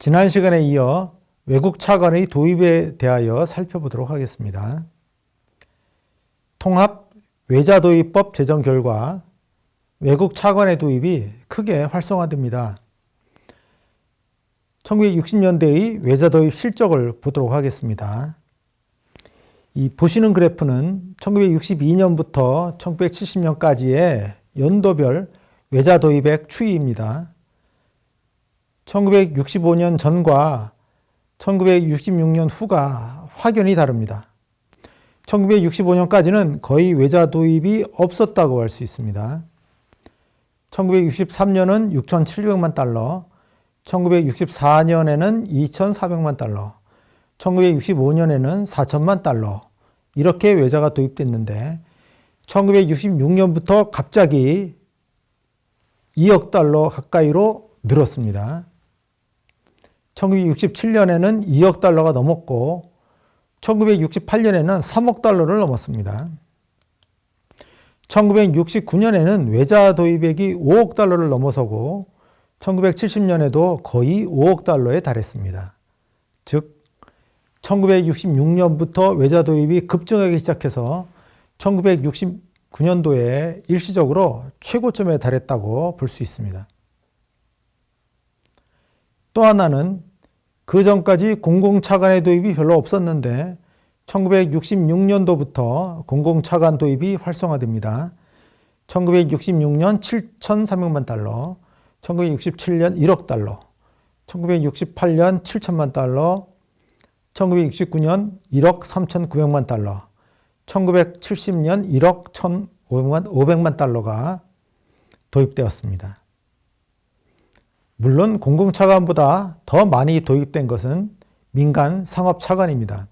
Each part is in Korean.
지난 시간에 이어 외국 차관의 도입에 대하여 살펴보도록 하겠습니다. 통합 외자도입법 제정 결과 외국 차관의 도입이 크게 활성화됩니다. 1960년대의 외자도입 실적을 보도록 하겠습니다. 이 보시는 그래프는 1962년부터 1970년까지의 연도별 외자도입액 추이입니다. 1965년 전과 1966년 후가 확연히 다릅니다. 1965년까지는 거의 외자 도입이 없었다고 할 수 있습니다. 1963년은 6,700만 달러, 1964년에는 2,400만 달러, 1965년에는 4,000만 달러 이렇게 외자가 도입됐는데 1966년부터 갑자기 2억 달러 가까이로 늘었습니다. 1967년에는 2억 달러가 넘었고 1968년에는 3억 달러를 넘었습니다. 1969년에는 외자 도입액이 5억 달러를 넘어서고 1970년에도 거의 5억 달러에 달했습니다. 즉 1966년부터 외자 도입이 급증하기 시작해서 1969년도에 일시적으로 최고점에 달했다고 볼 수 있습니다. 또 하나는 그 전까지 공공차관의 도입이 별로 없었는데 1966년도부터 공공차관 도입이 활성화됩니다. 1966년 7,300만 달러, 1967년 1억 달러, 1968년 7천만 달러, 1969년 1억 3,900만 달러, 1970년 1억 1,500만 달러가 도입되었습니다. 물론 공공차관보다 더 많이 도입된 것은 민간 상업차관입니다.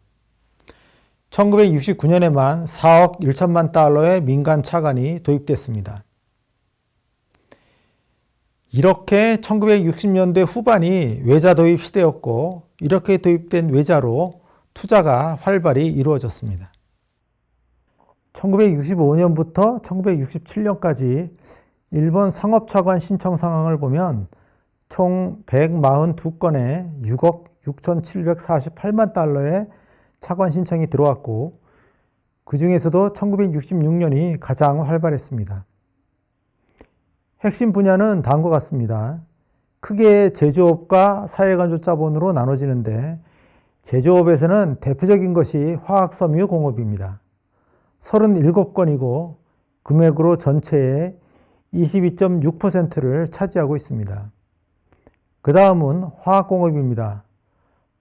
1969년에만 4억 1천만 달러의 민간 차관이 도입됐습니다. 이렇게 1960년대 후반이 외자 도입 시대였고 이렇게 도입된 외자로 투자가 활발히 이루어졌습니다. 1965년부터 1967년까지 일본 상업차관 신청 상황을 보면 총 142건에 6억 6,748만 달러의 차관 신청이 들어왔고 그 중에서도 1966년이 가장 활발했습니다. 핵심 분야는 다음과 같습니다. 크게 제조업과 사회간접자본으로 나눠지는데 제조업에서는 대표적인 것이 화학섬유 공업입니다. 37건이고 금액으로 전체의 22.6%를 차지하고 있습니다. 그 다음은 화학공업입니다.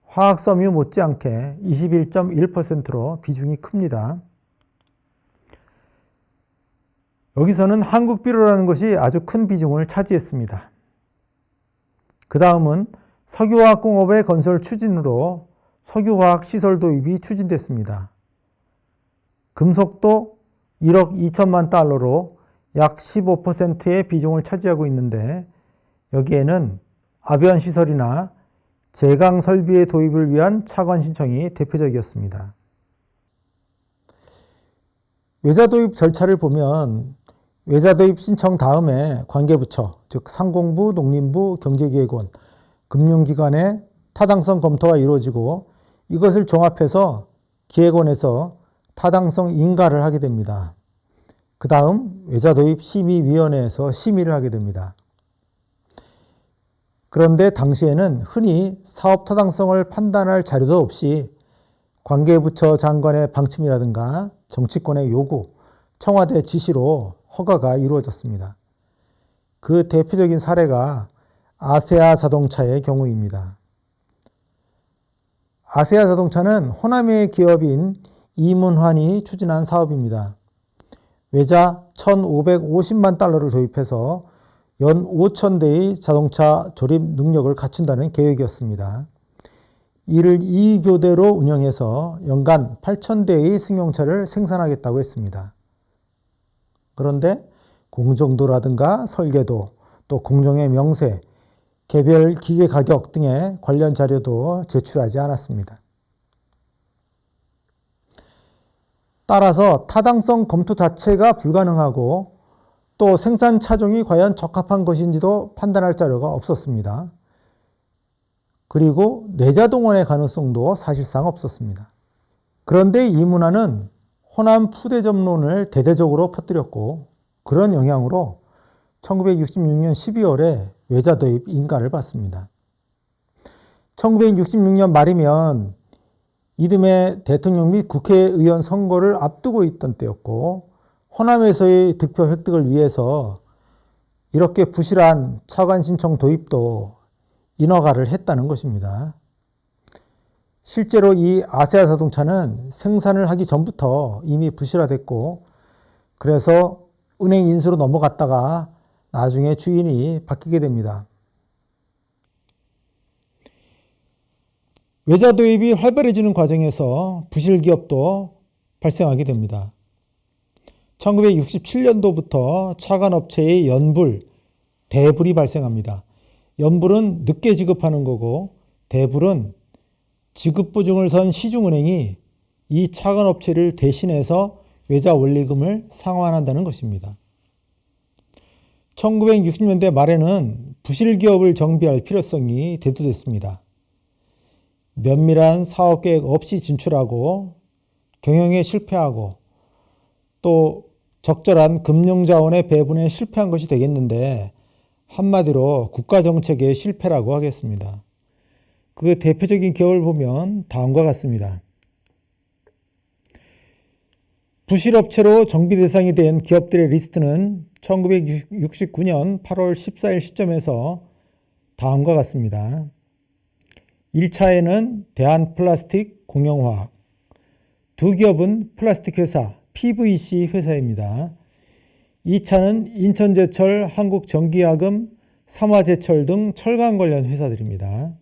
화학섬유 못지않게 21.1%로 비중이 큽니다. 여기서는 한국비료라는 것이 아주 큰 비중을 차지했습니다. 그 다음은 석유화학공업의 건설 추진으로 석유화학 시설 도입이 추진됐습니다. 금속도 1억 2천만 달러로 약 15%의 비중을 차지하고 있는데 여기에는 아변 시설이나 제강 설비의 도입을 위한 차관 신청이 대표적이었습니다. 외자 도입 절차를 보면 외자 도입 신청 다음에 관계부처, 즉 상공부, 농림부, 경제기획원, 금융기관의 타당성 검토가 이루어지고 이것을 종합해서 기획원에서 타당성 인가를 하게 됩니다. 그 다음 외자 도입 심의위원회에서 심의를 하게 됩니다. 그런데 당시에는 흔히 사업 타당성을 판단할 자료도 없이 관계부처 장관의 방침이라든가 정치권의 요구, 청와대 지시로 허가가 이루어졌습니다. 그 대표적인 사례가 아세아 자동차의 경우입니다. 아세아 자동차는 호남의 기업인 이문환이 추진한 사업입니다. 외자 1,550만 달러를 도입해서 연 5,000대의 자동차 조립 능력을 갖춘다는 계획이었습니다. 이를 2교대로 운영해서 연간 8,000대의 승용차를 생산하겠다고 했습니다. 그런데 공정도라든가 설계도, 또 공정의 명세, 개별 기계 가격 등의 관련 자료도 제출하지 않았습니다. 따라서 타당성 검토 자체가 불가능하고 또 생산 차종이 과연 적합한 것인지도 판단할 자료가 없었습니다. 그리고 내자동원의 가능성도 사실상 없었습니다. 그런데 이문화는 호남 푸대접론을 대대적으로 퍼뜨렸고 그런 영향으로 1966년 12월에 외자도입 인가를 받습니다. 1966년 말이면 이듬해 대통령 및 국회의원 선거를 앞두고 있던 때였고 호남에서의 득표 획득을 위해서 이렇게 부실한 차관 신청 도입도 인허가를 했다는 것입니다. 실제로 이 아세아 자동차는 생산을 하기 전부터 이미 부실화됐고 그래서 은행 인수로 넘어갔다가 나중에 주인이 바뀌게 됩니다. 외자 도입이 활발해지는 과정에서 부실 기업도 발생하게 됩니다. 1967년도부터 차관업체의 연불, 대불이 발생합니다. 연불은 늦게 지급하는 거고 대불은 지급보증을 선 시중은행이 이 차관업체를 대신해서 외자 원리금을 상환한다는 것입니다. 1960년대 말에는 부실기업을 정비할 필요성이 대두됐습니다. 면밀한 사업계획 없이 진출하고 경영에 실패하고 또 적절한 금융자원의 배분에 실패한 것이 되겠는데 한마디로 국가정책의 실패라고 하겠습니다. 그 대표적인 기업을 보면 다음과 같습니다. 부실업체로 정비 대상이 된 기업들의 리스트는 1969년 8월 14일 시점에서 다음과 같습니다. 1차에는 대한플라스틱 공영화학, 두 기업은 플라스틱 회사 PVC 회사입니다. 2차는 인천제철, 한국전기야금, 삼화제철 등 철강 관련 회사들입니다.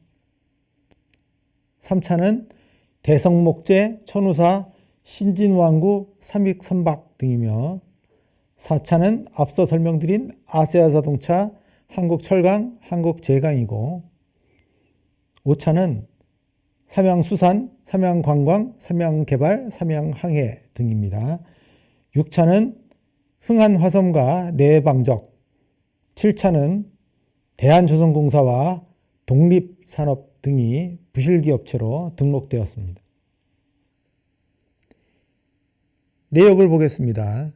3차는 대성목재, 천우사, 신진왕구, 삼익선박 등이며 4차는 앞서 설명드린 아세아자동차, 한국철강, 한국제강이고 5차는 삼양수산, 삼양관광, 삼양개발, 삼양항해 등입니다. 6차는 흥한화섬과 내방적, 7차는 대한조선공사와 독립산업 등이 부실기업체로 등록되었습니다. 내역을 보겠습니다.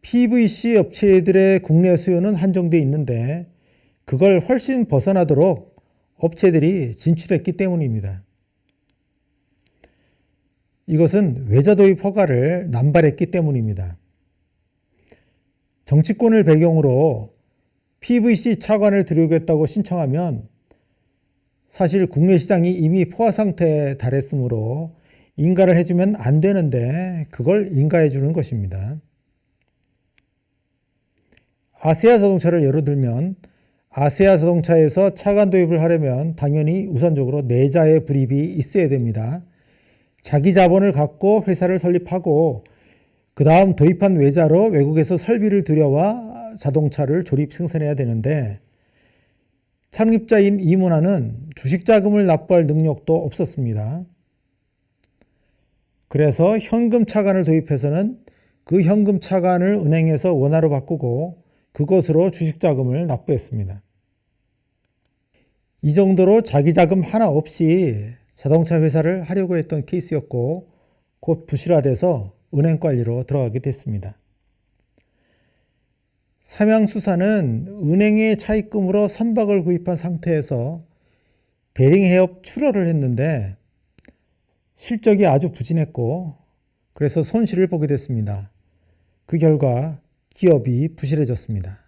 PVC 업체들의 국내 수요는 한정되어 있는데 그걸 훨씬 벗어나도록 업체들이 진출했기 때문입니다. 이것은 외자 도입 허가를 남발했기 때문입니다. 정치권을 배경으로 PVC 차관을 들여오겠다고 신청하면 사실 국내 시장이 이미 포화 상태에 달했으므로 인가를 해주면 안 되는데 그걸 인가해 주는 것입니다. 아세아 자동차를 예로 들면 아세아 자동차에서 차관 도입을 하려면 당연히 우선적으로 내자의 불입이 있어야 됩니다. 자기 자본을 갖고 회사를 설립하고 그 다음 도입한 외자로 외국에서 설비를 들여와 자동차를 조립 생산해야 되는데 창립자인 이문화는 주식자금을 납부할 능력도 없었습니다. 그래서 현금 차관을 도입해서는 그 현금 차관을 은행에서 원화로 바꾸고 그것으로 주식자금을 납부했습니다. 이 정도로 자기 자금 하나 없이 자동차 회사를 하려고 했던 케이스였고 곧 부실화돼서 은행 관리로 들어가게 됐습니다. 삼양수산은 은행의 차입금으로 선박을 구입한 상태에서 베링 해협 출하를 했는데 실적이 아주 부진했고 그래서 손실을 보게 됐습니다. 그 결과 기업이 부실해졌습니다.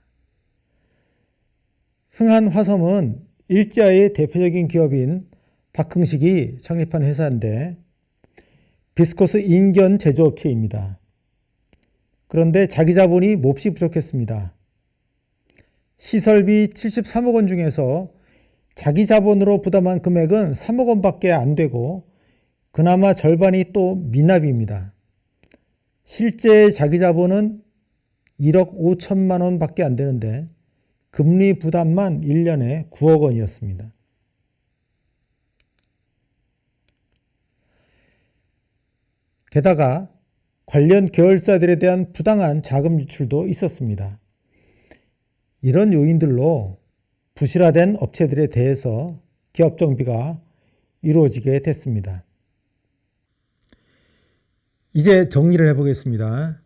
흥한화섬은 일제의 대표적인 기업인 박흥식이 창립한 회사인데 비스코스 인견 제조업체입니다. 그런데 자기 자본이 몹시 부족했습니다. 시설비 73억 원 중에서 자기 자본으로 부담한 금액은 3억 원밖에 안 되고 그나마 절반이 또 미납입니다. 실제 자기 자본은 1억 5천만 원밖에 안 되는데 금리 부담만 1년에 9억 원이었습니다. 게다가 관련 계열사들에 대한 부당한 자금 유출도 있었습니다. 이런 요인들로 부실화된 업체들에 대해서 기업 정비가 이루어지게 됐습니다. 이제 정리를 해보겠습니다.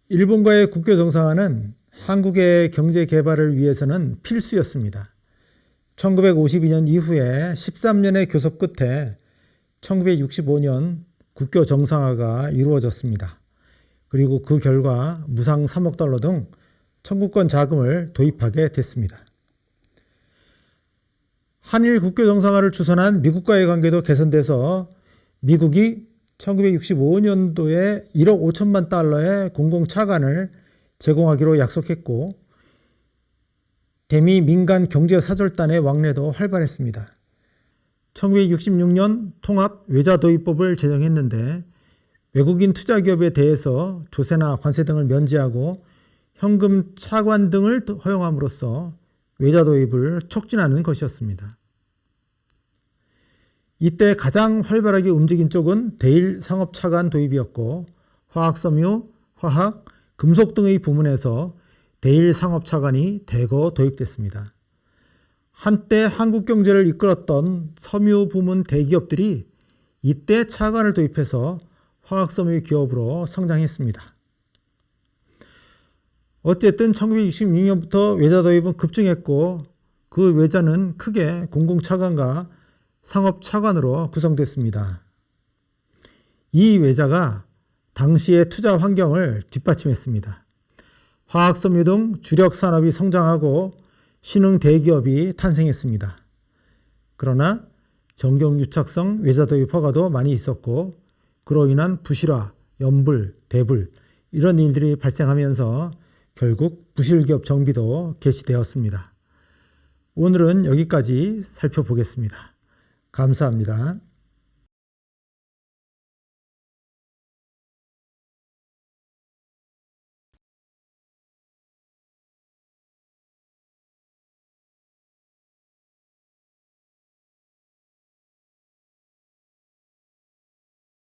일본과의 국교 정상화는 한국의 경제 개발을 위해서는 필수였습니다. 1952년 이후에 13년의 교섭 끝에 1965년 국교 정상화가 이루어졌습니다. 그리고 그 결과 무상 3억 달러 등 청구권 자금을 도입하게 됐습니다. 한일 국교 정상화를 주선한 미국과의 관계도 개선돼서 미국이 1965년도에 1억 5천만 달러의 공공차관을 제공하기로 약속했고 대미 민간 경제사절단의 왕래도 활발했습니다. 1966년 통합외자도입법을 제정했는데 외국인 투자기업에 대해서 조세나 관세 등을 면제하고 현금 차관 등을 허용함으로써 외자도입을 촉진하는 것이었습니다. 이때 가장 활발하게 움직인 쪽은 대일 상업차관 도입이었고 화학섬유, 화학, 금속 등의 부문에서 대일 상업차관이 대거 도입됐습니다. 한때 한국 경제를 이끌었던 섬유 부문 대기업들이 이때 차관을 도입해서 화학섬유 기업으로 성장했습니다. 어쨌든 1966년부터 외자 도입은 급증했고 그 외자는 크게 공공차관과 상업차관으로 구성됐습니다. 이 외자가 당시의 투자 환경을 뒷받침했습니다. 화학섬유 등 주력 산업이 성장하고 신흥 대기업이 탄생했습니다. 그러나 정경유착성 외자 도입 허가도 많이 있었고 그로 인한 부실화, 연불, 대불 이런 일들이 발생하면서 결국 부실기업 정비도 개시되었습니다. 오늘은 여기까지 살펴보겠습니다. 감사합니다.